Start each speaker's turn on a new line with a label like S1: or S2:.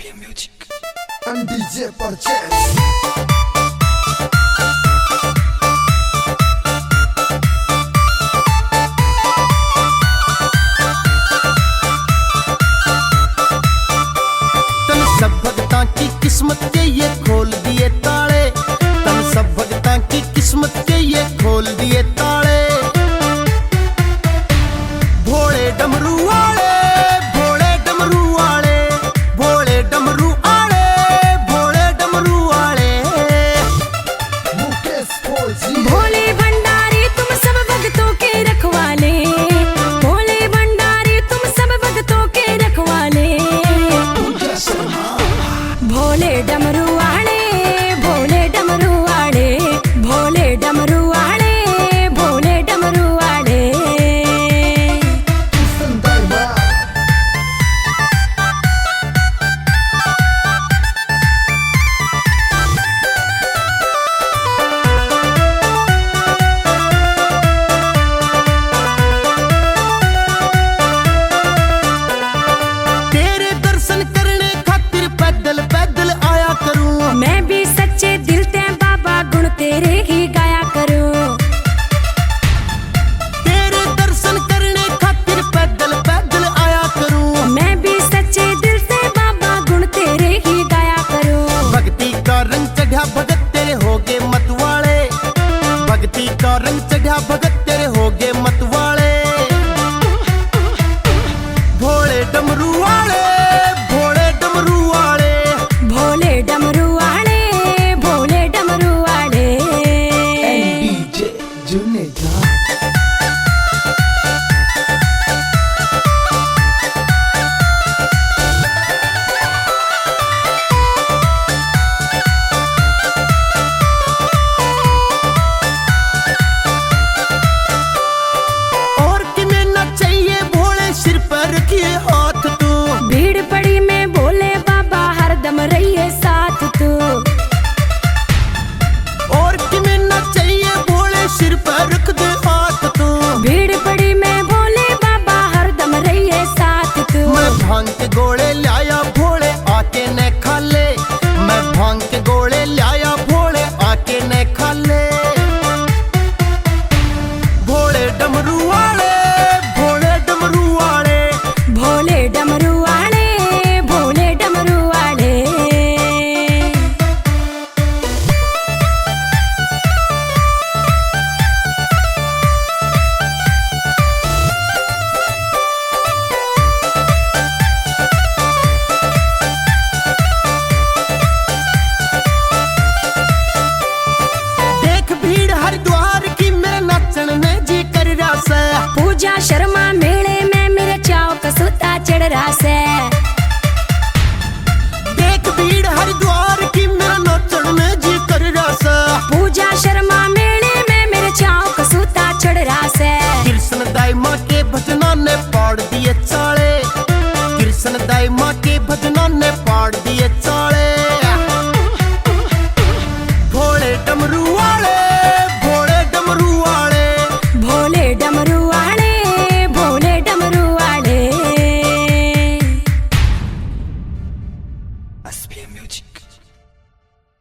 S1: Audio Music
S2: and DJ Purchase.
S3: सब भगतां की किस्मत के ये खोल दिए ताले, तन सब भगतां की किस्मत के ये खोल दिए ताले। भोले डमरू वाले, भोले डमरू वाले, भोले डमरू वाले, भोले डमरू वाले।
S2: मुकेश फौजी
S4: भोले भंडारी तुम सब भक्तों के रखवाले, भोले भंडारी तुम सब भक्तों के रखवाले। भोले डमरू वाले, भोले डमरू वाले, भोले डमरू वाले, भोले डमरू वाले।
S3: तेरे दर्शन करने खातिर पैदल पैदल आया करूं,
S4: मैं भी सच्चे दिल ते बाबा गुण तेरे ही गाया करूं।
S3: तेरे दर्शन करने खातिर पैदल पैदल आया करूं।
S4: मैं भी सच्चे दिल से बाबा गुण तेरे ही गाया करूं।
S3: भक्ति का रंग चढ़ा भगत तेरे होगे मतवाले, भक्ति का रंग चढ़ा भगत तेरे होगे मतवाले। भोले डमरू वाले, भोले डमरू वाले,
S4: भोले डमरू वाले, भोले डमरू वाले।
S2: and DJ Junaid.
S3: और किन्हें न चाहिए भोले सिर पर रखिए हाथ तू।
S4: भीड़ पड़ी में भोले बाबा हरदम रहिए साथ तू।
S3: और किन्हें न चाहिए भोले सिर पर रख दे हाथ तू।
S4: भीड़ पड़ी में भोले बाबा हरदम रहिए साथ तू।
S3: मैं भांग के गोले लाया भोले आके न खा ले, मैं भांग के गोले लाया भोले आके न खा ले। भोले डमरू वाले, भोले डमरू वाले,
S4: भोले डमरू वाले, भोले डमरू वाले।
S3: देख भीड़ हरिद्वार की मेरे नाचन ने जी कर रासे।
S4: पूजा शर्मा मेले में मेरे चाव का सूता चढ़ रहा से।
S3: देख भीड़ हरिद्वार की मेरा नाचन ने जी कर रासे।
S4: पूजा शर्मा मेले में मेरे चाव का सूता चढ़ रहा से।
S3: कृष्ण दाई माँ के भजना ने पाड़ दिए चाले, कृष्ण दाई माँ के भजना ने पाड़ दिए चाले।